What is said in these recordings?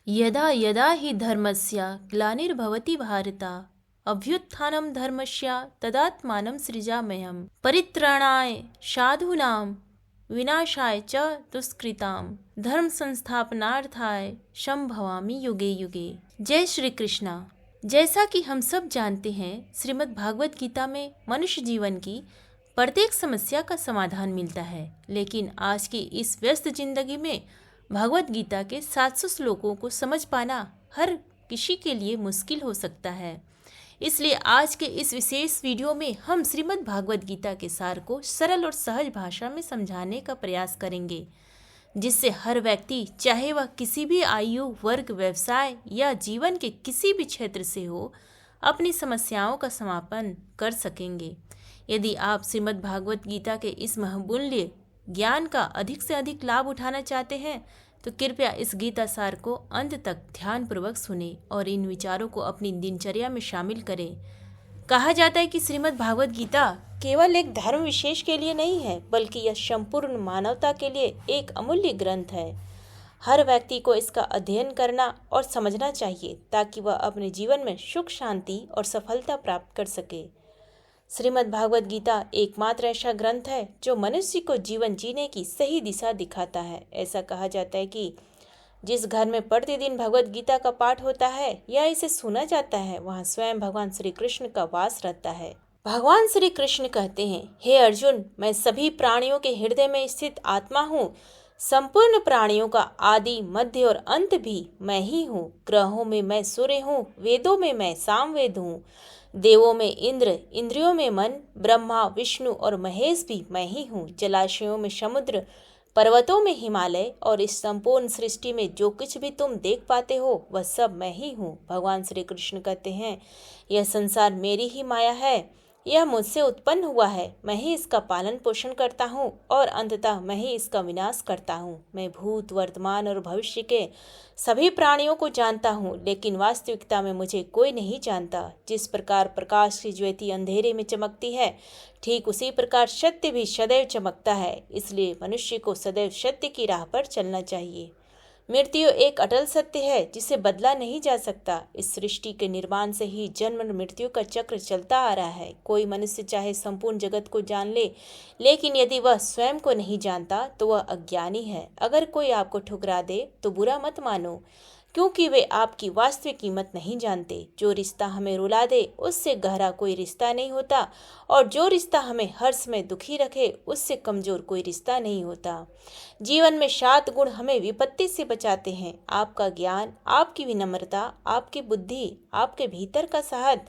यदा यदा हि धर्मस्य ग्लानिर्भवति भारत अभ्युत्थानं धर्मस्य तदात्मानं सृजाम्यहम् परित्राणाय साधूनां विनाशाय च दुष्कृतां धर्म संस्थापनार्थाय संभवामि युगे युगे। जय श्री कृष्णा। जैसा कि हम सब जानते हैं, श्रीमद् भागवत गीता में मनुष्य जीवन की प्रत्येक समस्या का समाधान मिलता है, लेकिन आज की इस व्यस्त जिंदगी में भागवत गीता के 700 श्लोकों को समझ पाना हर किसी के लिए मुश्किल हो सकता है। इसलिए आज के इस विशेष वीडियो में हम श्रीमद् भागवत गीता के सार को सरल और सहज भाषा में समझाने का प्रयास करेंगे, जिससे हर व्यक्ति, चाहे वह किसी भी आयु, वर्ग, व्यवसाय या जीवन के किसी भी क्षेत्र से हो, अपनी समस्याओं का समापन कर सकेंगे। यदि आप श्रीमद् भागवत गीता के इस बहुमूल्य ज्ञान का अधिक से अधिक लाभ उठाना चाहते हैं, तो कृपया इस गीता सार को अंत तक ध्यानपूर्वक सुने और इन विचारों को अपनी दिनचर्या में शामिल करें। कहा जाता है कि श्रीमद् भागवत गीता केवल एक धर्म विशेष के लिए नहीं है, बल्कि यह संपूर्ण मानवता के लिए एक अमूल्य ग्रंथ है। हर व्यक्ति को इसका अध्ययन करना और समझना चाहिए, ताकि वह अपने जीवन में सुख, शांति और सफलता प्राप्त कर सके। श्रीमद् भागवत गीता एकमात्र ऐसा ग्रंथ है जो मनुष्य को जीवन जीने की सही दिशा दिखाता है। ऐसा कहा जाता है कि जिस घर में प्रतिदिन भगवत गीता का पाठ होता है या इसे सुना जाता है, वहाँ स्वयं भगवान श्री कृष्ण का वास रहता है। भगवान श्री कृष्ण कहते हैं, हे अर्जुन, मैं सभी प्राणियों के हृदय में स्थित आत्मा हूँ। संपूर्ण प्राणियों का आदि, मध्य और अंत भी मैं ही हूँ। ग्रहों में मैं सूर्य हूँ, वेदों में मैं सामवेद हूँ, देवों में इंद्र, इंद्रियों में मन, ब्रह्मा, विष्णु और महेश भी मैं ही हूँ। जलाशयों में समुद्र, पर्वतों में हिमालय और इस संपूर्ण सृष्टि में जो कुछ भी तुम देख पाते हो, वह सब मैं ही हूँ। भगवान श्री कृष्ण कहते हैं, यह संसार मेरी ही माया है, यह मुझसे उत्पन्न हुआ है। मैं ही इसका पालन पोषण करता हूँ और अंततः मैं ही इसका विनाश करता हूँ। मैं भूत, वर्तमान और भविष्य के सभी प्राणियों को जानता हूँ, लेकिन वास्तविकता में मुझे कोई नहीं जानता। जिस प्रकार प्रकाश की ज्योति अंधेरे में चमकती है, ठीक उसी प्रकार सत्य भी सदैव चमकता है। इसलिए मनुष्य को सदैव सत्य की राह पर चलना चाहिए। मृत्यु एक अटल सत्य है जिसे बदला नहीं जा सकता। इस सृष्टि के निर्माण से ही जन्म और मृत्यु का चक्र चलता आ रहा है। कोई मनुष्य चाहे संपूर्ण जगत को जान ले, लेकिन यदि वह स्वयं को नहीं जानता तो वह अज्ञानी है। अगर कोई आपको ठुकरा दे तो बुरा मत मानो, क्योंकि वे आपकी वास्तविक कीमत नहीं जानते। जो रिश्ता हमें रुला दे, उससे गहरा कोई रिश्ता नहीं होता, और जो रिश्ता हमें हर समय दुखी रखे, उससे कमजोर कोई रिश्ता नहीं होता। जीवन में 7 गुण हमें विपत्ति से बचाते हैं: आपका ज्ञान, आपकी विनम्रता, आपकी बुद्धि, आपके भीतर का साहस,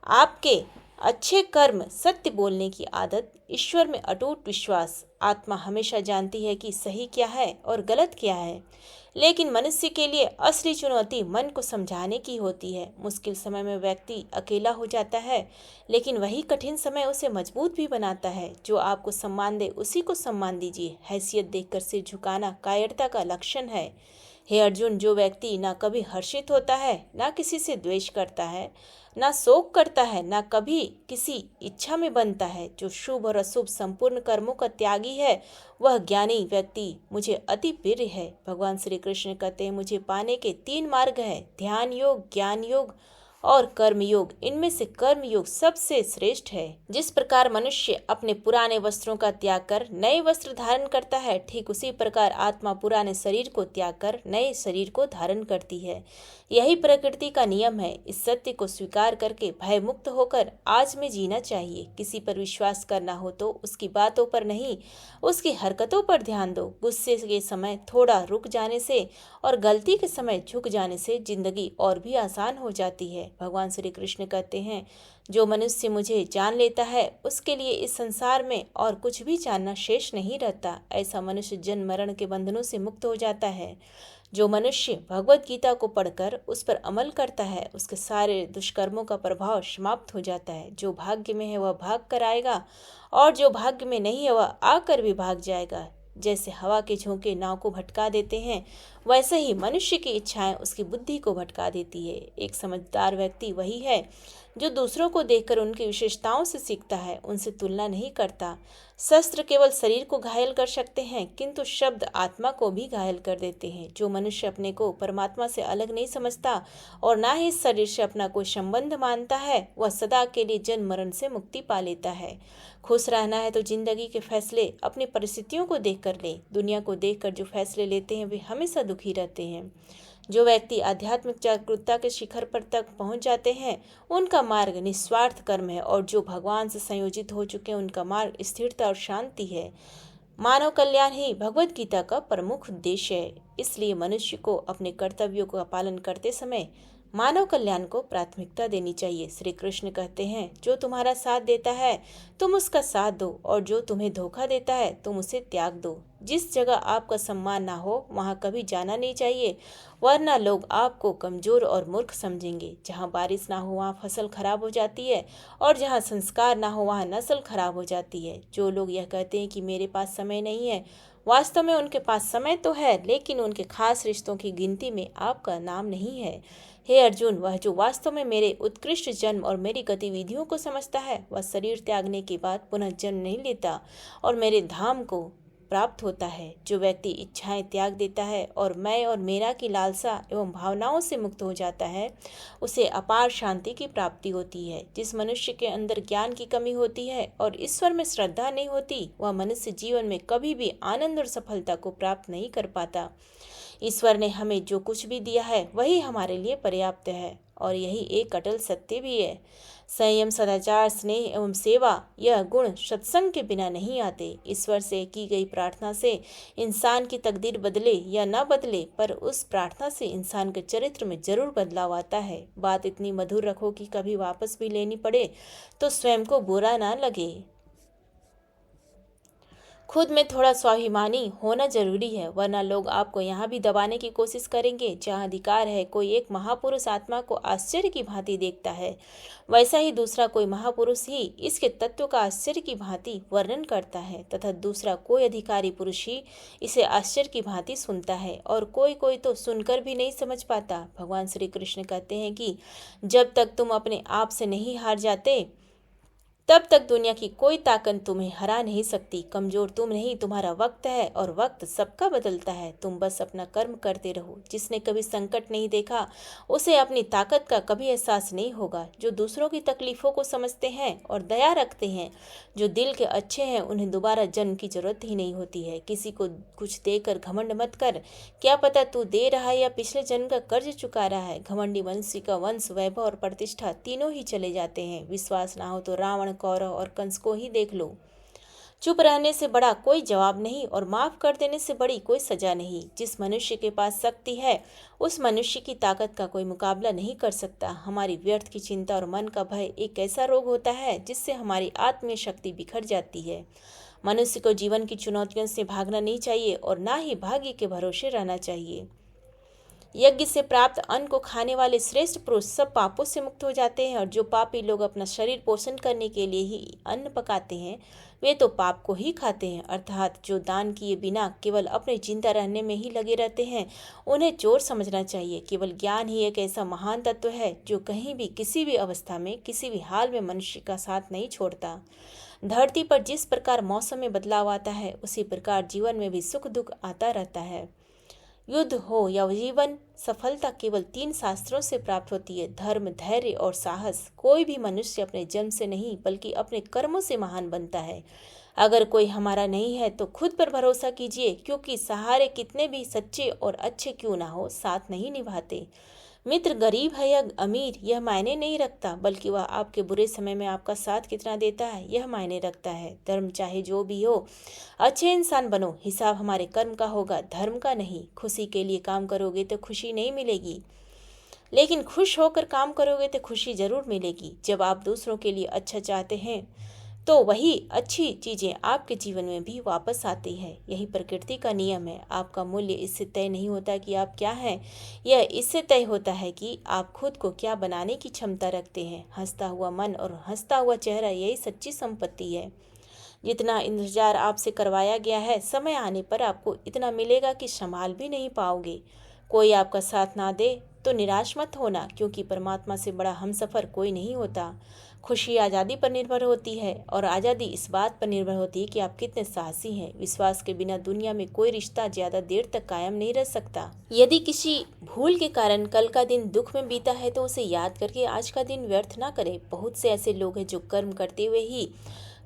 आपके अच्छे कर्म, सत्य बोलने की आदत, ईश्वर में अटूट विश्वास। आत्मा हमेशा जानती है कि सही क्या है और गलत क्या है, लेकिन मनुष्य के लिए असली चुनौती मन को समझाने की होती है। मुश्किल समय में व्यक्ति अकेला हो जाता है, लेकिन वही कठिन समय उसे मजबूत भी बनाता है। जो आपको सम्मान दे, उसी को सम्मान दीजिए। हैसियत देखकर सिर झुकाना कायरता का लक्षण है। हे अर्जुन, जो व्यक्ति ना कभी हर्षित होता है, ना किसी से द्वेष करता है, ना शोक करता है, ना कभी किसी इच्छा में बनता है, जो शुभ और अशुभ संपूर्ण कर्मों का त्यागी है, वह ज्ञानी व्यक्ति मुझे अति प्रिय है। भगवान श्री कृष्ण कहते हैं, मुझे पाने के 3 मार्ग हैं: ध्यान योग, ज्ञान योग और कर्म योग। इनमें से कर्म योग सबसे श्रेष्ठ है। जिस प्रकार मनुष्य अपने पुराने वस्त्रों का त्याग कर नए वस्त्र धारण करता है, ठीक उसी प्रकार आत्मा पुराने शरीर को त्याग कर नए शरीर को धारण करती है। यही प्रकृति का नियम है। इस सत्य को स्वीकार करके भय मुक्त होकर आज में जीना चाहिए। किसी पर विश्वास करना हो तो उसकी बातों पर नहीं, उसकी हरकतों पर ध्यान दो। गुस्से के समय थोड़ा रुक जाने से और गलती के समय झुक जाने से जिंदगी और भी आसान हो जाती है। भगवान श्री कृष्ण कहते हैं, जो मनुष्य मुझे जान लेता है, उसके लिए इस संसार में और कुछ भी जानना शेष नहीं रहता। ऐसा मनुष्य जन्म मरण के बंधनों से मुक्त हो जाता है। जो मनुष्य भगवत गीता को पढ़कर उस पर अमल करता है, उसके सारे दुष्कर्मों का प्रभाव समाप्त हो जाता है। जो भाग्य में है वह भाग कर आएगा, और जो भाग्य में नहीं है वह आकर भी भाग जाएगा। जैसे हवा के झोंके नाव को भटका देते हैं, वैसे ही मनुष्य की इच्छाएं उसकी बुद्धि को भटका देती है। एक समझदार व्यक्ति वही है जो दूसरों को देखकर उनकी विशेषताओं से सीखता है, उनसे तुलना नहीं करता। शस्त्र केवल शरीर को घायल कर सकते हैं, किंतु शब्द आत्मा को भी घायल कर देते हैं। जो मनुष्य अपने को परमात्मा से अलग नहीं समझता और ना ही इस शरीर से अपना कोई संबंध मानता है, वह सदा के लिए जन्म मरण से मुक्ति पा लेता है। खुश रहना है तो जिंदगी के फैसले अपनी परिस्थितियों को देखकर ले। दुनिया को देखकर जो फैसले लेते हैं वे हमेशा दुखी रहते हैं। जो व्यक्ति आध्यात्मिक जागरूकता के शिखर पर तक पहुंच जाते हैं, उनका मार्ग निस्वार्थ कर्म है, और जो भगवान से संयोजित हो चुके हैं उनका मार्ग स्थिरता और शांति है। मानव कल्याण ही भगवत गीता का प्रमुख उद्देश्य है। इसलिए मनुष्य को अपने कर्तव्यों का पालन करते समय मानव कल्याण को प्राथमिकता देनी चाहिए। श्री कृष्ण कहते हैं, जो तुम्हारा साथ देता है तुम उसका साथ दो, और जो तुम्हें धोखा देता है तुम उसे त्याग दो। जिस जगह आपका सम्मान ना हो वहाँ कभी जाना नहीं चाहिए, वरना लोग आपको कमजोर और मूर्ख समझेंगे। जहाँ बारिश ना हो वहाँ फसल खराब हो जाती है, और जहाँ संस्कार ना हो वहाँ नस्ल खराब हो जाती है। जो लोग यह कहते हैं कि मेरे पास समय नहीं है, वास्तव में उनके पास समय तो है, लेकिन उनके खास रिश्तों की गिनती में आपका नाम नहीं है। हे अर्जुन, वह जो वास्तव में मेरे उत्कृष्ट जन्म और मेरी गतिविधियों को समझता है, वह शरीर त्यागने के बाद पुनः जन्म नहीं लेता और मेरे धाम को प्राप्त होता है। जो व्यक्ति इच्छाएं त्याग देता है और मैं और मेरा की लालसा एवं भावनाओं से मुक्त हो जाता है, उसे अपार शांति की प्राप्ति होती है। जिस मनुष्य के अंदर ज्ञान की कमी होती है और ईश्वर में श्रद्धा नहीं होती, वह मनुष्य जीवन में कभी भी आनंद और सफलता को प्राप्त नहीं कर पाता। ईश्वर ने हमें जो कुछ भी दिया है वही हमारे लिए पर्याप्त है, और यही एक अटल सत्य भी है। संयम, सदाचार, स्नेह एवं सेवा, यह गुण सत्संग के बिना नहीं आते। ईश्वर से की गई प्रार्थना से इंसान की तकदीर बदले या न बदले, पर उस प्रार्थना से इंसान के चरित्र में जरूर बदलाव आता है। बात इतनी मधुर रखो कि कभी वापस भी लेनी पड़े तो स्वयं को बुरा ना लगे। खुद में थोड़ा स्वाभिमानी होना जरूरी है, वरना लोग आपको यहाँ भी दबाने की कोशिश करेंगे। जहाँ अधिकार है, कोई एक महापुरुष आत्मा को आश्चर्य की भांति देखता है, वैसा ही दूसरा कोई महापुरुष ही इसके तत्व का आश्चर्य की भांति वर्णन करता है, तथा दूसरा कोई अधिकारी पुरुष ही इसे आश्चर्य की भांति सुनता है, और कोई कोई तो सुनकर भी नहीं समझ पाता। भगवान श्री कृष्ण कहते हैं कि जब तक तुम अपने आप से नहीं हार जाते, तब तक दुनिया की कोई ताकत तुम्हें हरा नहीं सकती। कमजोर तुम नहीं, तुम्हारा वक्त है, और वक्त सबका बदलता है। तुम बस अपना कर्म करते रहो। जिसने कभी संकट नहीं देखा, उसे अपनी ताकत का कभी एहसास नहीं होगा। जो दूसरों की तकलीफों को समझते हैं और दया रखते हैं, जो दिल के अच्छे हैं, उन्हें दोबारा जन्म की जरूरत ही नहीं होती है। किसी को कुछ देकर घमंड मत कर, क्या पता तू दे रहा है या पिछले जन्म का कर्ज चुका रहा है। घमंडी वंशी का वंश, वैभव और प्रतिष्ठा तीनों ही चले जाते हैं। विश्वास ना हो तो रावण, कौरव और कंस को ही देख लो। चुप रहने से बड़ा कोई जवाब नहीं, और माफ कर देने से बड़ी कोई सजा नहीं। जिस मनुष्य के पास शक्ति है, उस मनुष्य की ताकत का कोई मुकाबला नहीं कर सकता। हमारी व्यर्थ की चिंता और मन का भय एक ऐसा रोग होता है जिससे हमारी आत्मीय शक्ति बिखर जाती है। मनुष्य को जीवन की चुनौतियों से भागना नहीं चाहिए, और ना ही भाग्य के भरोसे रहना चाहिए। यज्ञ से प्राप्त अन्न को खाने वाले श्रेष्ठ पुरुष सब पापों से मुक्त हो जाते हैं, और जो पापी लोग अपना शरीर पोषण करने के लिए ही अन्न पकाते हैं, वे तो पाप को ही खाते हैं। अर्थात जो दान किए बिना केवल अपने जिंदा रहने में ही लगे रहते हैं, उन्हें चोर समझना चाहिए। केवल ज्ञान ही एक ऐसा महान तत्व है जो कहीं भी, किसी भी अवस्था में, किसी भी हाल में मनुष्य का साथ नहीं छोड़ता। धरती पर जिस प्रकार मौसम में बदलाव आता है, उसी प्रकार जीवन में भी सुख दुख आता रहता है। युद्ध हो या जीवन, सफलता केवल 3 शास्त्रों से प्राप्त होती है: धर्म, धैर्य और साहस। कोई भी मनुष्य अपने जन्म से नहीं बल्कि अपने कर्मों से महान बनता है। अगर कोई हमारा नहीं है तो खुद पर भरोसा कीजिए, क्योंकि सहारे कितने भी सच्चे और अच्छे क्यों ना हो, साथ नहीं निभाते। मित्र गरीब है या अमीर, यह मायने नहीं रखता, बल्कि वह आपके बुरे समय में आपका साथ कितना देता है, यह मायने रखता है। धर्म चाहे जो भी हो, अच्छे इंसान बनो। हिसाब हमारे कर्म का होगा, धर्म का नहीं। खुशी के लिए काम करोगे तो खुशी नहीं मिलेगी, लेकिन खुश होकर काम करोगे तो खुशी जरूर मिलेगी। जब आप दूसरों के लिए अच्छा चाहते हैं तो वही अच्छी चीजें आपके जीवन में भी वापस आती है। यही प्रकृति का नियम है। आपका मूल्य इससे तय नहीं होता कि आप क्या हैं, यह इससे तय होता है कि आप खुद को क्या बनाने की क्षमता रखते हैं। हंसता हुआ मन और हंसता हुआ चेहरा, यही सच्ची संपत्ति है। जितना इंतजार आपसे करवाया गया है, समय आने पर आपको इतना मिलेगा कि संभाल भी नहीं पाओगे। कोई आपका साथ ना दे तो निराश मत होना, क्योंकि परमात्मा से बड़ा हमसफर कोई नहीं होता। खुशी आज़ादी पर निर्भर होती है, और आज़ादी इस बात पर निर्भर होती है कि आप कितने साहसी हैं। विश्वास के बिना दुनिया में कोई रिश्ता ज़्यादा देर तक कायम नहीं रह सकता। यदि किसी भूल के कारण कल का दिन दुख में बीता है तो उसे याद करके आज का दिन व्यर्थ ना करें। बहुत से ऐसे लोग हैं जो कर्म करते हुए ही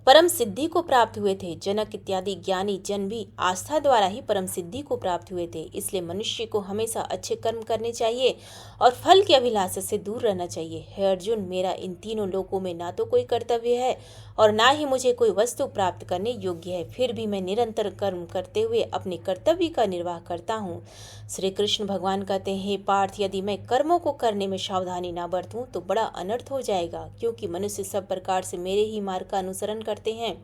परम सिद्धि को प्राप्त हुए थे। जनक इत्यादि ज्ञानी जन भी आस्था द्वारा ही परम सिद्धि को प्राप्त हुए थे। इसलिए मनुष्य को हमेशा अच्छे कर्म करने चाहिए और फल की अभिलाषा से दूर रहना चाहिए। हे अर्जुन, मेरा इन तीनों लोकों में ना तो कोई कर्तव्य है और ना ही मुझे कोई वस्तु प्राप्त करने योग्य है, फिर भी मैं निरंतर कर्म करते हुए अपने कर्तव्य का निर्वाह करता हूँ। श्री कृष्ण भगवान कहते हैं, हे पार्थ, यदि मैं कर्मों को करने में सावधानी ना बरतूं तो बड़ा अनर्थ हो जाएगा, क्योंकि मनुष्य सब प्रकार से मेरे ही मार्ग का अनुसरण करते हैं।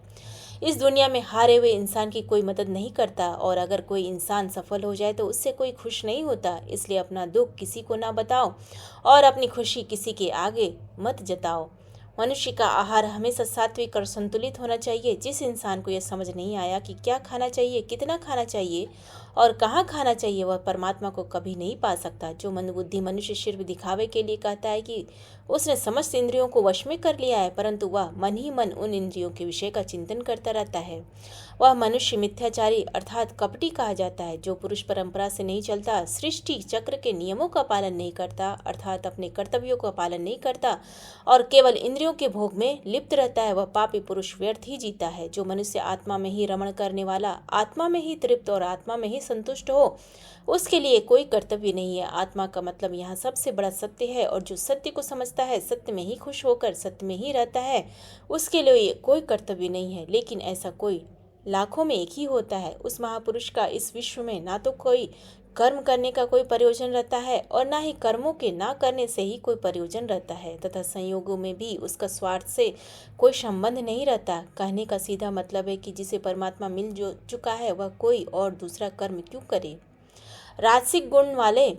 इस दुनिया में हारे हुए इंसान की कोई मदद नहीं करता, और अगर कोई इंसान सफल हो जाए तो उससे कोई खुश नहीं होता। इसलिए अपना दुख किसी को ना बताओ और अपनी खुशी किसी के आगे मत जताओ। मनुष्य का आहार हमेशा सात्विक और संतुलित होना चाहिए। जिस इंसान को यह समझ नहीं आया कि क्या खाना चाहिए, कितना खाना चाहिए और कहाँ खाना चाहिए, वह परमात्मा को कभी नहीं पा सकता। जो मंदबुद्धि मनुष्य सिर्फ दिखावे के लिए कहता है कि उसने समस्त इंद्रियों को वश में कर लिया है, परंतु वह मन ही मन उन इंद्रियों के विषय का चिंतन करता रहता है, वह मनुष्य मिथ्याचारी अर्थात कपटी कहा जाता है। जो पुरुष परंपरा से नहीं चलता, सृष्टि चक्र के नियमों का पालन नहीं करता अर्थात अपने कर्तव्यों का पालन नहीं करता और केवल इंद्रियों के भोग में लिप्त रहता है, वह पापी पुरुष व्यर्थ ही जीता है। जो मनुष्य आत्मा में ही रमण करने वाला, आत्मा में ही तृप्त और आत्मा में ही संतुष्ट हो, उसके लिए कोई कर्तव्य नहीं है। आत्मा का मतलब यहाँ सबसे बड़ा सत्य है, और जो सत्य को समझता है, सत्य में ही खुश होकर सत्य में ही रहता है, उसके लिए कोई कर्तव्य नहीं है। लेकिन ऐसा कोई लाखों में एक ही होता है। उस महापुरुष का इस विश्व में ना तो कोई कर्म करने का कोई प्रयोजन रहता है और ना ही कर्मों के ना करने से ही कोई प्रयोजन रहता है, तथा संयोगों में भी उसका स्वार्थ से कोई संबंध नहीं रहता। कहने का सीधा मतलब है कि जिसे परमात्मा मिल जो चुका है, वह कोई और दूसरा कर्म क्यों करे। राजसिक गुण वाले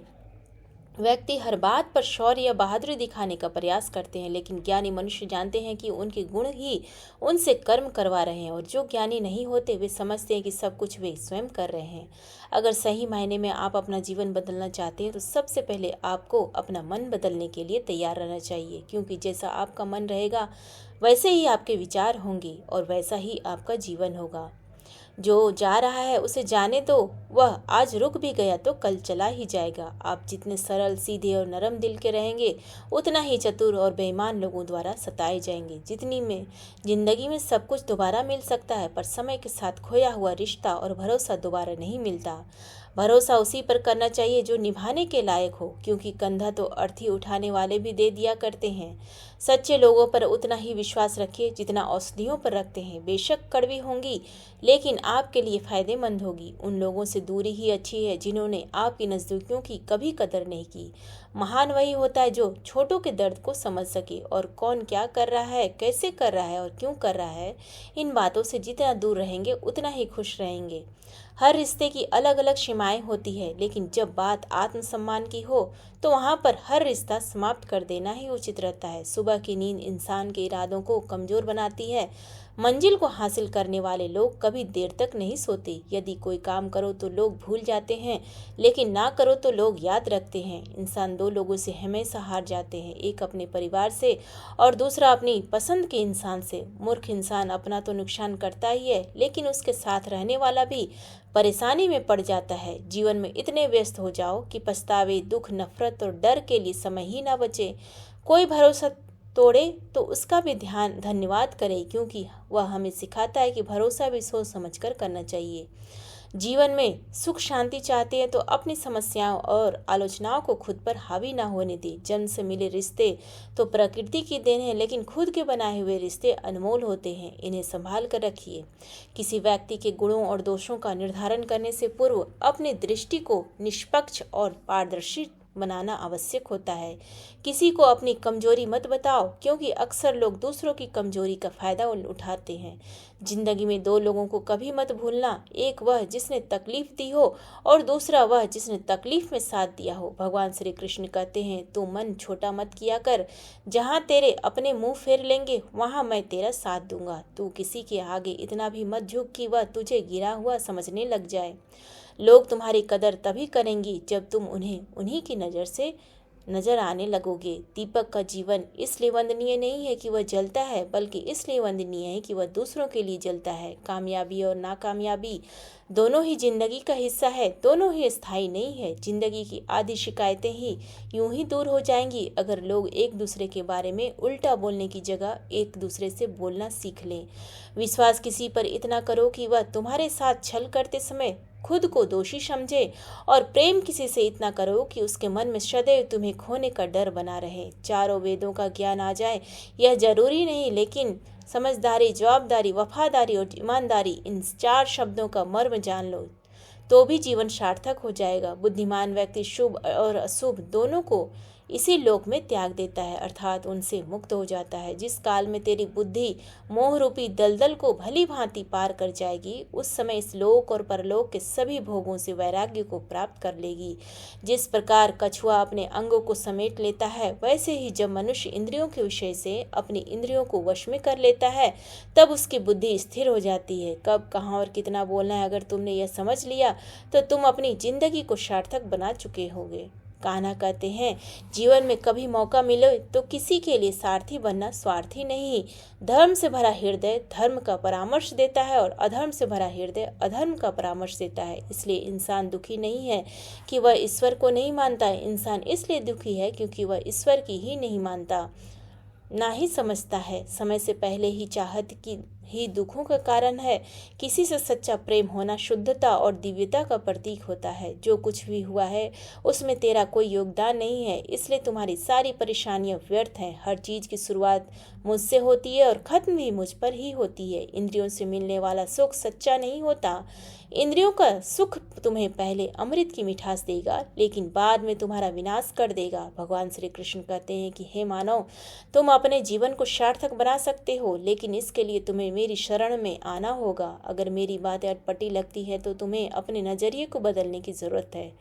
व्यक्ति हर बात पर शौर्य या बहादुरी दिखाने का प्रयास करते हैं, लेकिन ज्ञानी मनुष्य जानते हैं कि उनके गुण ही उनसे कर्म करवा रहे हैं, और जो ज्ञानी नहीं होते वे समझते हैं कि सब कुछ वे स्वयं कर रहे हैं। अगर सही मायने में आप अपना जीवन बदलना चाहते हैं तो सबसे पहले आपको अपना मन बदलने के लिए तैयार रहना चाहिए, क्योंकि जैसा आपका मन रहेगा वैसे ही आपके विचार होंगे और वैसा ही आपका जीवन होगा। जो जा रहा है उसे जाने दो, वह आज रुक भी गया तो कल चला ही जाएगा। आप जितने सरल, सीधे और नरम दिल के रहेंगे, उतना ही चतुर और बेईमान लोगों द्वारा सताए जाएंगे। जिंदगी में सब कुछ दोबारा मिल सकता है, पर समय के साथ खोया हुआ रिश्ता और भरोसा दोबारा नहीं मिलता। भरोसा उसी पर करना चाहिए जो निभाने के लायक हो, क्योंकि कंधा तो अर्थी उठाने वाले भी दे दिया करते हैं। सच्चे लोगों पर उतना ही विश्वास रखिए जितना औषधियों पर रखते हैं। बेशक कड़वी होंगी, लेकिन आपके लिए फायदेमंद होगी। उन लोगों से दूरी ही अच्छी है जिन्होंने आपकी नज़दीकियों की कभी कदर नहीं की। महान वही होता है जो छोटों के दर्द को समझ सके, और कौन क्या कर रहा है, कैसे कर रहा है और क्यों कर रहा है, इन बातों से जितना दूर रहेंगे उतना ही खुश रहेंगे। हर रिश्ते की अलग अलग सीमाएं होती है, लेकिन जब बात आत्मसम्मान की हो तो वहाँ पर हर रिश्ता समाप्त कर देना ही उचित रहता है। सुबह की नींद इंसान के इरादों को कमजोर बनाती है। मंजिल को हासिल करने वाले लोग कभी देर तक नहीं सोते। यदि कोई काम करो तो लोग भूल जाते हैं, लेकिन ना करो तो लोग याद रखते हैं। इंसान दो लोगों से हमेशा हार जाते हैं, एक अपने परिवार से और दूसरा अपनी पसंद के इंसान से। मूर्ख इंसान अपना तो नुकसान करता ही है, लेकिन उसके साथ रहने वाला भी परेशानी में पड़ जाता है। जीवन में इतने व्यस्त हो जाओ कि पछतावे, दुख, नफरत और डर के लिए समय ही ना बचे। कोई भरोसा तोड़े तो उसका भी धन्यवाद करे, क्योंकि वह हमें सिखाता है कि भरोसा भी सोच समझकर करना चाहिए। जीवन में सुख शांति चाहते हैं तो अपनी समस्याओं और आलोचनाओं को खुद पर हावी ना होने दें। जन्म से मिले रिश्ते तो प्रकृति की देन है, लेकिन खुद के बनाए हुए रिश्ते अनमोल होते हैं, इन्हें संभाल कर रखिए। किसी व्यक्ति के गुणों और दोषों का निर्धारण करने से पूर्व अपनी दृष्टि को निष्पक्ष और पारदर्शी बनाना आवश्यक होता है। किसी को अपनी कमजोरी मत बताओ, क्योंकि अक्सर लोग दूसरों की कमजोरी का फायदा उठाते हैं। जिंदगी में दो लोगों को कभी मत भूलना, एक वह जिसने तकलीफ दी हो और दूसरा वह जिसने तकलीफ में साथ दिया हो। भगवान श्री कृष्ण कहते हैं, तू मन छोटा मत किया कर, जहाँ तेरे अपने मुंह फेर लेंगे वहाँ मैं तेरा साथ दूंगा। तू किसी के आगे इतना भी मत झुक कि वह तुझे गिरा हुआ समझने लग जाए। लोग तुम्हारी कदर तभी करेंगी जब तुम उन्हें उन्हीं की नज़र से नजर आने लगोगे। दीपक का जीवन इसलिए वंदनीय नहीं है कि वह जलता है, बल्कि इसलिए वंदनीय है कि वह दूसरों के लिए जलता है। कामयाबी और नाकामयाबी दोनों ही जिंदगी का हिस्सा है, दोनों ही स्थायी नहीं है। जिंदगी की आधी शिकायतें ही यूं ही दूर हो जाएंगी अगर लोग एक दूसरे के बारे में उल्टा बोलने की जगह एक दूसरे से बोलना सीख लें। विश्वास किसी पर इतना करो कि वह तुम्हारे साथ छल करते समय खुद को दोषी समझे, और प्रेम किसी से इतना करो कि उसके मन में सदैव तुम्हें खोने का डर बना रहे। चारों वेदों का ज्ञान आ जाए यह जरूरी नहीं, लेकिन समझदारी, जवाबदारी, वफादारी और ईमानदारी, इन 4 शब्दों का मर्म जान लो तो भी जीवन सार्थक हो जाएगा। बुद्धिमान व्यक्ति शुभ और अशुभ दोनों को इसी लोक में त्याग देता है, अर्थात उनसे मुक्त हो जाता है। जिस काल में तेरी बुद्धि मोह रूपी दलदल को भली भांति पार कर जाएगी, उस समय इस लोक और परलोक के सभी भोगों से वैराग्य को प्राप्त कर लेगी। जिस प्रकार कछुआ अपने अंगों को समेट लेता है, वैसे ही जब मनुष्य इंद्रियों के विषय से अपनी इंद्रियों को वश में कर लेता है, तब उसकी बुद्धि स्थिर हो जाती है। कब, कहाँ और कितना बोलना है, अगर तुमने यह समझ लिया तो तुम अपनी जिंदगी को सार्थक बना चुके होगे। कान्हा कहते हैं, जीवन में कभी मौका मिले तो किसी के लिए सारथी बनना स्वार्थी नहीं। धर्म से भरा हृदय धर्म का परामर्श देता है और अधर्म से भरा हृदय अधर्म का परामर्श देता है। इसलिए इंसान दुखी नहीं है कि वह ईश्वर को नहीं मानता है, इंसान इसलिए दुखी है क्योंकि वह ईश्वर की ही नहीं मानता, ना ही समझता है। समय से पहले ही चाहत की ही दुखों का कारण है। किसी से सच्चा प्रेम होना शुद्धता और दिव्यता का प्रतीक होता है। जो कुछ भी हुआ है उसमें तेरा कोई योगदान नहीं है, इसलिए तुम्हारी सारी परेशानियां व्यर्थ हैं। हर चीज की शुरुआत मुझसे होती है और खत्म भी मुझ पर ही होती है। इंद्रियों से मिलने वाला सुख सच्चा नहीं होता। इंद्रियों का सुख तुम्हें पहले अमृत की मिठास देगा, लेकिन बाद में तुम्हारा विनाश कर देगा। भगवान श्री कृष्ण कहते हैं कि हे मानव, तुम अपने जीवन को सार्थक बना सकते हो, लेकिन इसके लिए तुम्हें मेरी शरण में आना होगा। अगर मेरी बातें अटपटी लगती है तो तुम्हें अपने नजरिए को बदलने की जरूरत है।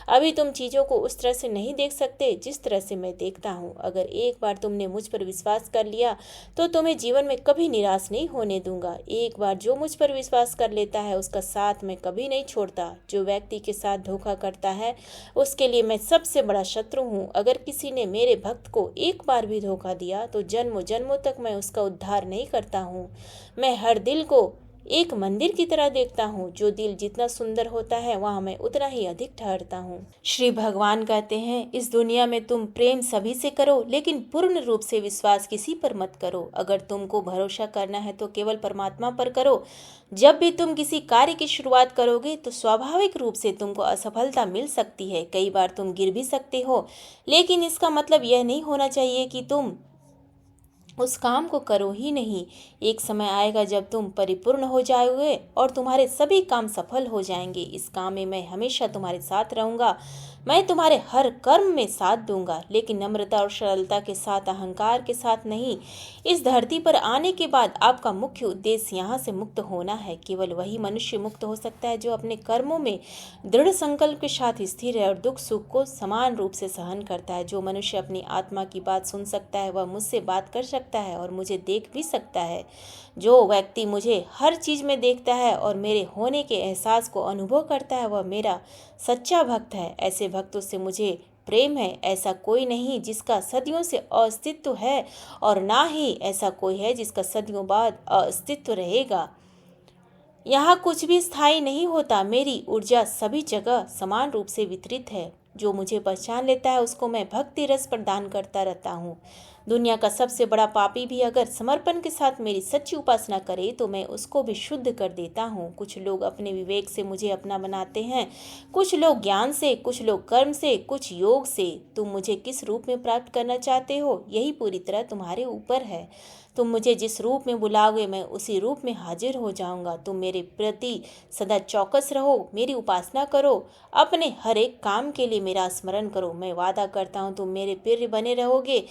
अभी तुम चीजों को उस तरह से नहीं देख सकते जिस तरह से मैं देखता हूँ। अगर एक बार तुमने मुझ पर विश्वास कर लिया तो तुम्हें जीवन में कभी निराश नहीं होने दूंगा। एक बार जो मुझ पर विश्वास कर लेता है उसका साथ मैं कभी नहीं छोड़ता। जो व्यक्ति के साथ धोखा करता है उसके लिए मैं सबसे बड़ा शत्रु हूँ। अगर किसी ने मेरे भक्त को एक बार भी धोखा दिया तो जन्मों जन्मों तक मैं उसका उद्धार नहीं करता हूँ। मैं हर दिल को एक मंदिर की तरह देखता हूँ। जो दिल जितना सुंदर होता है वहाँ मैं उतना ही अधिक ठहरता हूँ। श्री भगवान कहते हैं, इस दुनिया में तुम प्रेम सभी से करो, लेकिन पूर्ण रूप से विश्वास किसी पर मत करो। अगर तुमको भरोसा करना है तो केवल परमात्मा पर करो। जब भी तुम किसी कार्य की शुरुआत करोगे तो स्वाभाविक रूप से तुमको असफलता मिल सकती है। कई बार तुम गिर भी सकते हो, लेकिन इसका मतलब यह नहीं होना चाहिए कि तुम उस काम को करो ही नहीं। एक समय आएगा जब तुम परिपूर्ण हो जाओगे और तुम्हारे सभी काम सफल हो जाएंगे। इस काम में मैं हमेशा तुम्हारे साथ रहूंगा। मैं तुम्हारे हर कर्म में साथ दूंगा, लेकिन नम्रता और सरलता के साथ, अहंकार के साथ नहीं। इस धरती पर आने के बाद आपका मुख्य उद्देश्य यहाँ से मुक्त होना है। केवल वही मनुष्य मुक्त हो सकता है जो अपने कर्मों में दृढ़ संकल्प के साथ स्थिर है और दुख सुख को समान रूप से सहन करता है। जो मनुष्य अपनी आत्मा की बात सुन सकता है वह मुझसे बात कर सकता है और मुझे देख भी सकता है। जो व्यक्ति मुझे हर चीज में देखता है और मेरे होने के एहसास को अनुभव करता है वह मेरा सच्चा भक्त है। ऐसे भक्तों से मुझे प्रेम है। ऐसा कोई नहीं जिसका सदियों से अस्तित्व है, और ना ही ऐसा कोई है जिसका सदियों बाद अस्तित्व रहेगा। यहाँ कुछ भी स्थायी नहीं होता। मेरी ऊर्जा सभी जगह समान रूप से वितरित है। जो मुझे पहचान लेता है उसको मैं भक्ति रस प्रदान करता रहता हूँ। दुनिया का सबसे बड़ा पापी भी अगर समर्पण के साथ मेरी सच्ची उपासना करे तो मैं उसको भी शुद्ध कर देता हूँ। कुछ लोग अपने विवेक से मुझे अपना बनाते हैं, कुछ लोग ज्ञान से, कुछ लोग कर्म से, कुछ योग से। तुम मुझे किस रूप में प्राप्त करना चाहते हो, यही पूरी तरह तुम्हारे ऊपर है। तुम मुझे जिस रूप में बुलाओगे मैं उसी रूप में हाजिर हो जाऊंगा। तुम मेरे प्रति सदा चौकस रहो, मेरी उपासना करो, अपने हर एक काम के लिए मेरा स्मरण करो। मैं वादा करता हूँ तुम मेरे प्रिय बने रहोगे।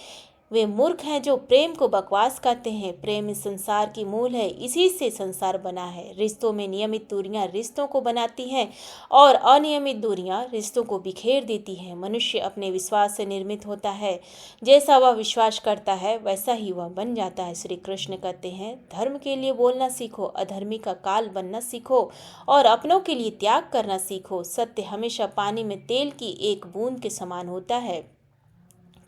वे मूर्ख हैं जो प्रेम को बकवास कहते हैं। प्रेम इस संसार की मूल है, इसी से संसार बना है। रिश्तों में नियमित दूरियां रिश्तों को बनाती हैं और अनियमित दूरियां रिश्तों को बिखेर देती हैं। मनुष्य अपने विश्वास से निर्मित होता है, जैसा वह विश्वास करता है वैसा ही वह बन जाता है। श्री कृष्ण कहते हैं, धर्म के लिए बोलना सीखो, अधर्मी का काल बनना सीखो और अपनों के लिए त्याग करना सीखो। सत्य हमेशा पानी में तेल की एक बूंद के समान होता है।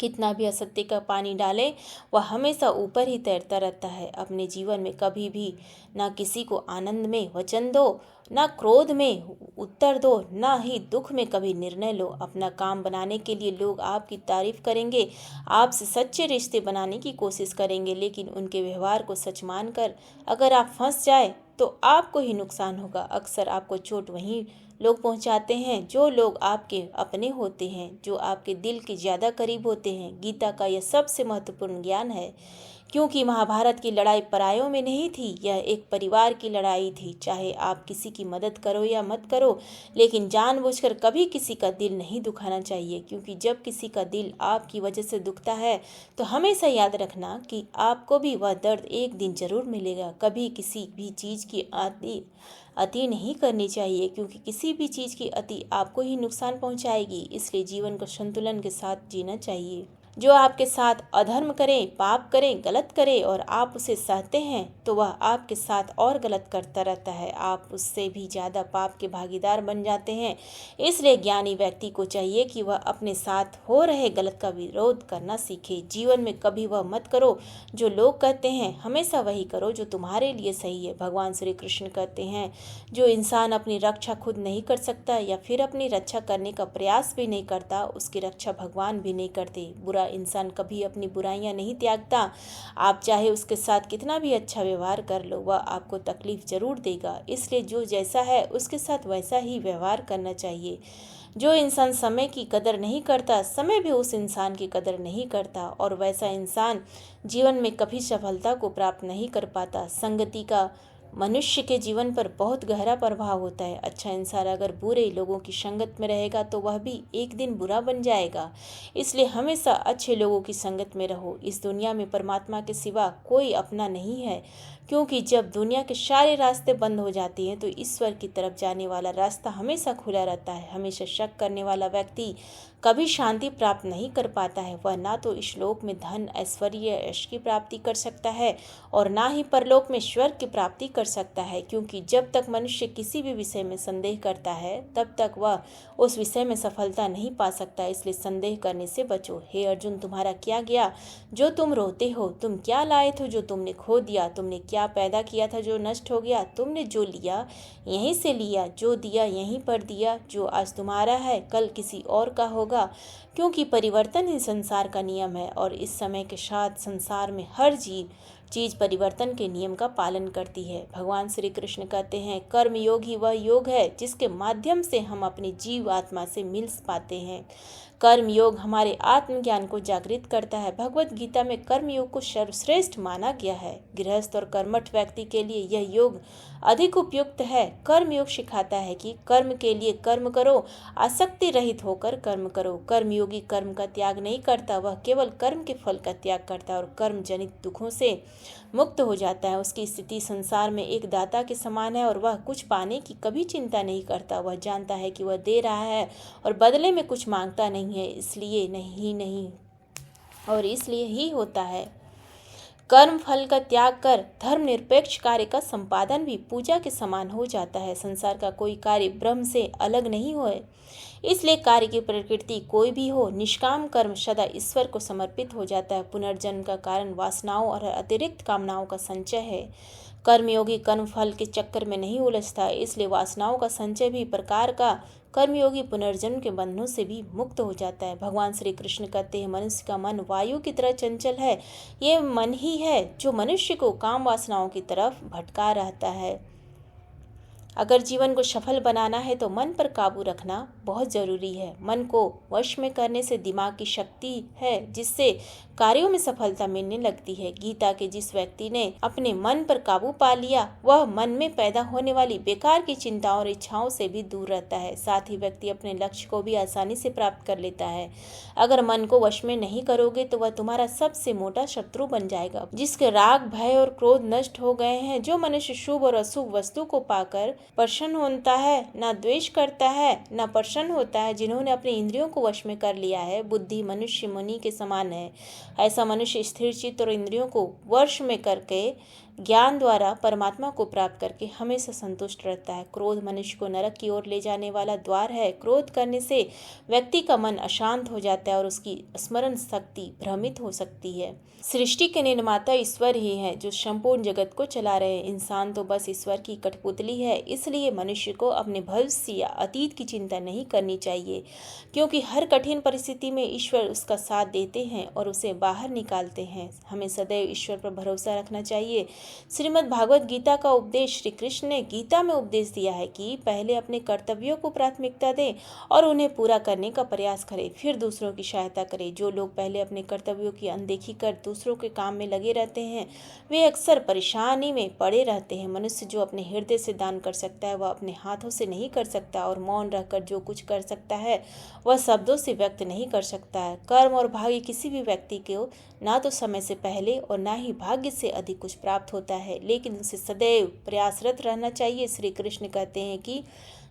कितना भी असत्य का पानी डाले वह हमेशा ऊपर ही तैरता रहता है। अपने जीवन में कभी भी ना किसी को आनंद में वचन दो, ना क्रोध में उत्तर दो, ना ही दुख में कभी निर्णय लो। अपना काम बनाने के लिए लोग आपकी तारीफ करेंगे, आपसे सच्चे रिश्ते बनाने की कोशिश करेंगे, लेकिन उनके व्यवहार को सच मानकर अगर आप फंस जाए तो आपको ही नुकसान होगा। अक्सर आपको चोट वहीं लोग पहुंचाते हैं जो लोग आपके अपने होते हैं, जो आपके दिल के ज़्यादा करीब होते हैं। गीता का यह सबसे महत्वपूर्ण ज्ञान है, क्योंकि महाभारत की लड़ाई परायों में नहीं थी, यह एक परिवार की लड़ाई थी। चाहे आप किसी की मदद करो या मत करो, लेकिन जानबूझकर कभी किसी का दिल नहीं दुखाना चाहिए, क्योंकि जब किसी का दिल आपकी वजह से दुखता है तो हमेशा याद रखना कि आपको भी वह दर्द एक दिन जरूर मिलेगा। कभी किसी भी चीज़ की अति नहीं करनी चाहिए, क्योंकि किसी भी चीज़ की अति आपको ही नुकसान पहुंचाएगी। इसलिए जीवन को संतुलन के साथ जीना चाहिए। जो आपके साथ अधर्म करे, पाप करे, गलत करे और आप उसे सहते हैं तो वह आपके साथ और गलत करता रहता है। आप उससे भी ज़्यादा पाप के भागीदार बन जाते हैं। इसलिए ज्ञानी व्यक्ति को चाहिए कि वह अपने साथ हो रहे गलत का विरोध करना सीखे। जीवन में कभी वह मत करो जो लोग कहते हैं, हमेशा वही करो जो तुम्हारे लिए सही है। भगवान श्री कृष्ण कहते हैं, जो इंसान अपनी रक्षा खुद नहीं कर सकता या फिर अपनी रक्षा करने का प्रयास भी नहीं करता, उसकी रक्षा भगवान भी नहीं करते। बुरा इंसान कभी अपनी बुराइयां नहीं त्यागता। आप चाहे उसके साथ कितना भी अच्छा व्यवहार कर लो, वह आपको तकलीफ जरूर देगा। इसलिए जो जैसा है उसके साथ वैसा ही व्यवहार करना चाहिए। जो इंसान समय की कदर नहीं करता, समय भी उस इंसान की कदर नहीं करता और वैसा इंसान जीवन में कभी सफलता को प्राप्त नहीं कर पाता। संगति का मनुष्य के जीवन पर बहुत गहरा प्रभाव होता है। अच्छा इंसान अगर बुरे लोगों की संगत में रहेगा तो वह भी एक दिन बुरा बन जाएगा। इसलिए हमेशा अच्छे लोगों की संगत में रहो। इस दुनिया में परमात्मा के सिवा कोई अपना नहीं है, क्योंकि जब दुनिया के सारे रास्ते बंद हो जाते हैं तो ईश्वर की तरफ जाने वाला रास्ता हमेशा खुला रहता है। हमेशा शक करने वाला व्यक्ति कभी शांति प्राप्त नहीं कर पाता है। वह ना तो इस लोक में धन, ऐश्वर्य, यश की प्राप्ति कर सकता है और ना ही परलोक में स्वर्ग की प्राप्ति कर सकता है, क्योंकि जब तक मनुष्य किसी भी विषय में संदेह करता है तब तक वह उस विषय में सफलता नहीं पा सकता। इसलिए संदेह करने से बचो। हे अर्जुन, तुम्हारा क्या गया जो तुम रोते हो? तुम क्या लाए थे जो तुमने खो दिया? तुमने क्या पैदा किया था जो नष्ट हो गया? तुमने जो लिया यहीं से लिया, जो दिया यहीं पर दिया। जो आज तुम्हारा है कल किसी और का होगा, क्योंकि परिवर्तन ही संसार का नियम है और इस समय के साथ संसार में हर चीज परिवर्तन के नियम का पालन करती है। भगवान श्री कृष्ण कहते हैं, कर्म योग ही वह योग है जिसके माध्यम से हम अपनी जीव आत्मा से मिल पाते हैं। कर्म योग हमारे आत्मज्ञान को जागृत करता है। भगवत गीता में कर्म योग को सर्वश्रेष्ठ माना गया है। गृहस्थ और कर्मठ व्यक्ति के लिए यह योग अधिक उपयुक्त है। कर्म योग सिखाता है कि कर्म के लिए कर्म करो, आसक्ति रहित होकर कर्म करो। कर्मयोगी कर्म का त्याग नहीं करता, वह केवल कर्म के फल का त्याग करता है और कर्म जनित दुखों से मुक्त हो जाता है। उसकी स्थिति संसार में एक दाता के समान है और वह कुछ पाने की कभी चिंता नहीं करता। वह जानता है कि वह दे रहा है और बदले में कुछ मांगता नहीं है, इसलिए ही होता है। कर्म फल का त्याग कर धर्मनिरपेक्ष कार्य का संपादन भी पूजा के समान हो जाता है। संसार का कोई कार्य ब्रह्म से अलग नहीं होए, इसलिए कार्य की प्रकृति कोई भी हो, निष्काम कर्म सदा ईश्वर को समर्पित हो जाता है। पुनर्जन्म का कारण वासनाओं और अतिरिक्त कामनाओं का संचय है। कर्मयोगी कर्म फल के चक्कर में नहीं उलझता, इसलिए वासनाओं का संचय भी प्रकार का कर्मयोगी पुनर्जन्म के बंधनों से भी मुक्त हो जाता है। भगवान श्री कृष्ण कहते हैं, मनुष्य का मन वायु की तरह चंचल है। ये मन ही है जो मनुष्य को काम वासनाओं की तरफ भटका रहता है। अगर जीवन को सफल बनाना है तो मन पर काबू रखना बहुत ज़रूरी है। मन को वश में करने से दिमाग की शक्ति है जिससे कार्यों में सफलता मिलने लगती है। गीता के जिस व्यक्ति ने अपने मन पर काबू पा लिया वह मन में पैदा होने वाली बेकार की चिंताओं और इच्छाओं से भी दूर रहता है। साथ ही व्यक्ति अपने लक्ष्य को भी आसानी से प्राप्त कर लेता है। अगर मन को वश में नहीं करोगे तो वह तुम्हारा सबसे मोटा शत्रु बन जाएगा। जिसके राग, भय और क्रोध नष्ट हो गए हैं, जो मनुष्य शुभ और अशुभ वस्तु को पाकर प्रसन्न होता है, ना द्वेष करता है, ना प्रसन्न होता है, जिन्होंने अपने इंद्रियों को वश में कर लिया है, बुद्धि मनुष्य मुनि के समान है। ऐसा मनुष्य स्थिर चित्त और इंद्रियों को वश में करके ज्ञान द्वारा परमात्मा को प्राप्त करके हमेशा संतुष्ट रहता है। क्रोध मनुष्य को नरक की ओर ले जाने वाला द्वार है। क्रोध करने से व्यक्ति का मन अशांत हो जाता है और उसकी स्मरण शक्ति भ्रमित हो सकती है। सृष्टि के निर्माता ईश्वर ही है जो संपूर्ण जगत को चला रहे हैं। इंसान तो बस ईश्वर की कठपुतली है। इसलिए मनुष्य को अपने भविष्य या अतीत की चिंता नहीं करनी चाहिए, क्योंकि हर कठिन परिस्थिति में ईश्वर उसका साथ देते हैं और उसे बाहर निकालते हैं। हमें सदैव ईश्वर पर भरोसा रखना चाहिए। श्रीमद् भागवत गीता का उपदेश श्री कृष्ण ने गीता में उपदेश दिया है कि पहले अपने कर्तव्यों को प्राथमिकता दें और उन्हें पूरा करने का प्रयास करें, फिर दूसरों की सहायता करें। जो लोग पहले अपने कर्तव्यों की अनदेखी कर दूसरों के काम में लगे रहते हैं वे अक्सर परेशानी में पड़े रहते हैं। मनुष्य जो अपने हृदय से दान कर सकता है वह अपने हाथों से नहीं कर सकता, और मौन रहकर जो कुछ कर सकता है वह शब्दों से व्यक्त नहीं कर सकता है। कर्म और भाग्य किसी भी व्यक्ति को ना तो समय से पहले और ना ही भाग्य से अधिक कुछ प्राप्त होता है, लेकिन उसे सदैव प्रयासरत रहना चाहिए। श्री कृष्ण कहते हैं कि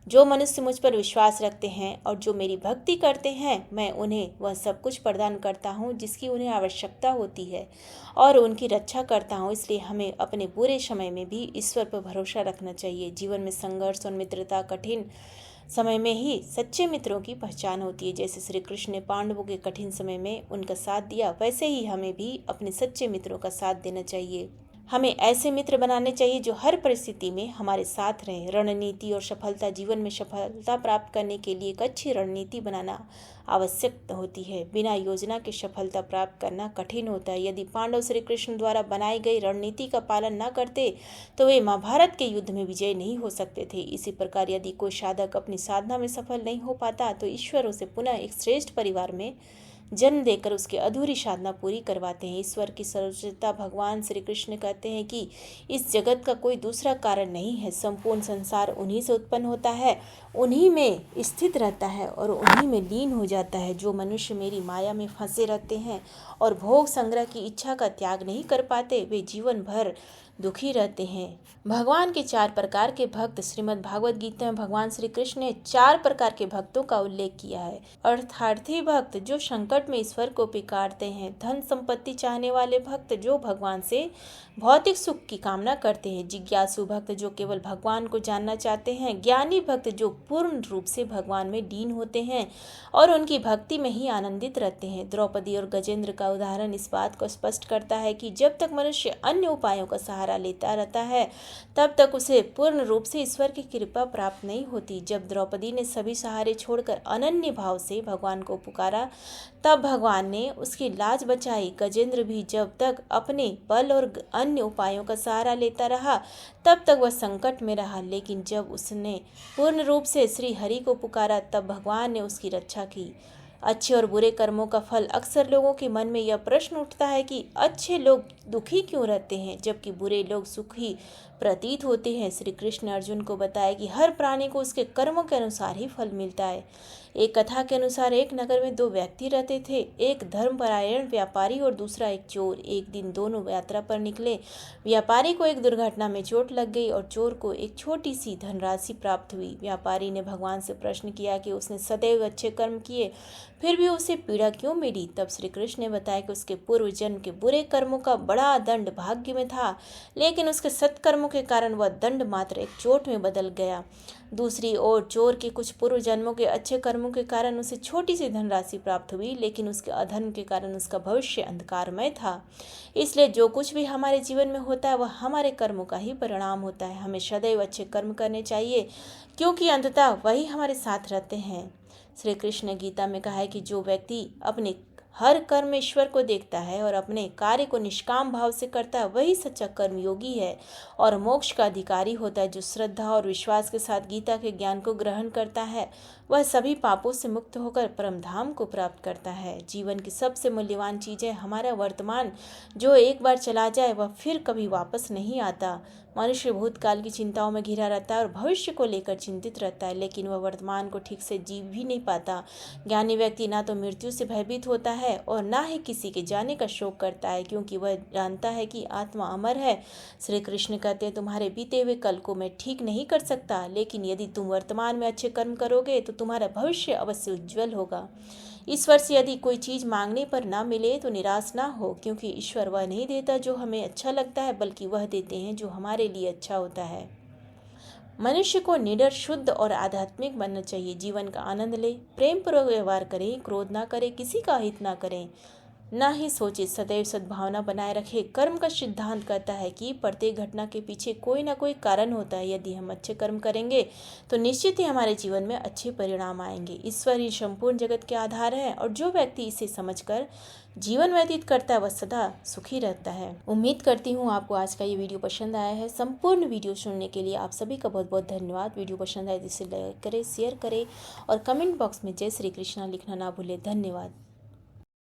जो मनुष्य मुझ पर विश्वास रखते हैं और जो मेरी भक्ति करते हैं, मैं उन्हें वह सब कुछ प्रदान करता हूँ जिसकी उन्हें आवश्यकता होती है और उनकी रक्षा करता हूँ। इसलिए हमें अपने बुरे समय में भी ईश्वर पर भरोसा रखना चाहिए। जीवन में संघर्ष और मित्रता कठिन समय में ही सच्चे मित्रों की पहचान होती है। जैसे श्री कृष्ण ने पांडवों के कठिन समय में उनका साथ दिया, वैसे ही हमें भी अपने सच्चे मित्रों का साथ देना चाहिए। हमें ऐसे मित्र बनाने चाहिए जो हर परिस्थिति में हमारे साथ रहें। रणनीति और सफलता जीवन में सफलता प्राप्त करने के लिए एक अच्छी रणनीति बनाना आवश्यक होती है। बिना योजना के सफलता प्राप्त करना कठिन होता है। यदि पांडव श्री कृष्ण द्वारा बनाई गई रणनीति का पालन न करते तो वे महाभारत के युद्ध में विजय नहीं हो सकते थे। इसी प्रकार यदि कोई साधक अपनी साधना में सफल नहीं हो पाता तो ईश्वर उसे पुनः एक श्रेष्ठ परिवार में जन्म देकर उसकी अधूरी साधना पूरी करवाते हैं। ईश्वर की सर्वोच्चता भगवान श्री कृष्ण कहते हैं कि इस जगत का कोई दूसरा कारण नहीं है। संपूर्ण संसार उन्हीं से उत्पन्न होता है, उन्हीं में स्थित रहता है और उन्हीं में लीन हो जाता है। जो मनुष्य मेरी माया में फंसे रहते हैं और भोग संग्रह की इच्छा का त्याग नहीं कर पाते वे जीवन भर दुखी रहते हैं। भगवान के 4 प्रकार के भक्त श्रीमद् भागवत गीता में भगवान श्री कृष्ण ने 4 प्रकार के भक्तों का उल्लेख किया है। अर्थार्थी भक्त जो संकट में ईश्वर को पुकारते हैं, धन संपत्ति चाहने वाले भक्त जो भगवान से भौतिक सुख की कामना करते हैं, जिज्ञासु भक्त जो केवल भगवान को जानना चाहते हैं, ज्ञानी भक्त जो पूर्ण रूप से भगवान में लीन होते हैं और उनकी भक्ति में ही आनंदित रहते हैं। द्रौपदी और गजेंद्र का उदाहरण इस बात को स्पष्ट करता है कि जब तक मनुष्य अन्य उपायों का सहारा लेता रहता है तब तक उसे पूर्ण रूप से ईश्वर की कृपा प्राप्त नहीं होती। जब द्रौपदी ने सभी सहारे छोड़कर अनन्य भाव से भगवान को पुकारा तब भगवान ने उसकी लाज बचाई। गजेंद्र भी जब तक अपने बल और अन्य उपायों का सहारा लेता रहा तब तक वह संकट में रहा, लेकिन जब उसने पूर्ण रूप से श्री हरि को पुकारा तब भगवान ने उसकी रक्षा की। अच्छे और बुरे कर्मों का फल अक्सर लोगों के मन में यह प्रश्न उठता है कि अच्छे लोग दुखी क्यों रहते हैं जबकि बुरे लोग सुखी प्रतीत होते हैं। श्री कृष्ण अर्जुन को बताया कि हर प्राणी को उसके कर्मों के अनुसार ही फल मिलता है। एक कथा के अनुसार एक नगर में 2 व्यक्ति रहते थे, एक धर्मपरायण व्यापारी और दूसरा एक चोर। एक दिन दोनों यात्रा पर निकले। व्यापारी को एक दुर्घटना में चोट लग गई और चोर को एक छोटी सी धनराशि प्राप्त हुई। व्यापारी ने भगवान से प्रश्न किया कि उसने सदैव अच्छे कर्म किए फिर भी उसे पीड़ा क्यों मिली। तब श्री कृष्ण ने बताया कि उसके पूर्व जन्म के बुरे कर्मों का बड़ा दंड भाग्य में था, लेकिन उसके सत्कर्मों के कारण वह दंड मात्र एक चोट में बदल गया। दूसरी ओर चोर के कुछ पूर्व जन्मों के अच्छे कर्मों के कारण उसे छोटी सी धनराशि प्राप्त हुई, लेकिन उसके अधर्म के कारण उसका भविष्य अंधकारमय था। इसलिए जो कुछ भी हमारे जीवन में होता है वह हमारे कर्मों का ही परिणाम होता है। हमें सदैव अच्छे कर्म करने चाहिए क्योंकि अंततः वही हमारे साथ रहते हैं। श्री कृष्ण ने गीता में कहा है कि जो व्यक्ति अपने हर कर्म ईश्वर को देखता है और अपने कार्य को निष्काम भाव से करता है, वही सच्चा कर्मयोगी है और मोक्ष का अधिकारी होता है। जो श्रद्धा और विश्वास के साथ गीता के ज्ञान को ग्रहण करता है वह सभी पापों से मुक्त होकर परम धाम को प्राप्त करता है। जीवन की सबसे मूल्यवान चीज़ है हमारा वर्तमान, जो एक बार चला जाए वह फिर कभी वापस नहीं आता। मनुष्य भूतकाल की चिंताओं में घिरा रहता है और भविष्य को लेकर चिंतित रहता है, लेकिन वह वर्तमान को ठीक से जी भी नहीं पाता। ज्ञानी व्यक्ति ना तो मृत्यु से भयभीत होता है और ना ही किसी के जाने का शोक करता है, क्योंकि वह जानता है कि आत्मा अमर है। श्री कृष्ण कहते हैं, तुम्हारे बीते हुए कल को मैं ठीक नहीं कर सकता, लेकिन यदि तुम वर्तमान में अच्छे कर्म करोगे तो तुम्हारा भविष्य अवश्य उज्जवल होगा। ईश्वर से यदि कोई चीज़ मांगने पर ना मिले तो निराश ना हो, क्योंकि ईश्वर वह नहीं देता जो हमें अच्छा लगता है, बल्कि वह देते हैं जो हमारे लिए अच्छा होता है। मनुष्य को निडर, शुद्ध और आध्यात्मिक बनना चाहिए। जीवन का आनंद ले, प्रेम पूर्वक व्यवहार करें, क्रोध ना करें, किसी का हित ना करें, ना ही सोचे, सदैव सद्भावना बनाए रखे। कर्म का सिद्धांत कहता है कि प्रत्येक घटना के पीछे कोई ना कोई कारण होता है। यदि हम अच्छे कर्म करेंगे तो निश्चित ही हमारे जीवन में अच्छे परिणाम आएंगे। ईश्वर ही संपूर्ण जगत के आधार है और जो व्यक्ति इसे समझकर जीवन व्यतीत करता है वह सदा सुखी रहता है। उम्मीद करती हूँ आपको आज का ये वीडियो पसंद आया है। संपूर्ण वीडियो सुनने के लिए आप सभी का बहुत बहुत धन्यवाद। वीडियो पसंद आए तो इसे लाइक करें, शेयर करें और कमेंट बॉक्स में जय श्री कृष्णा लिखना ना भूलें। धन्यवाद।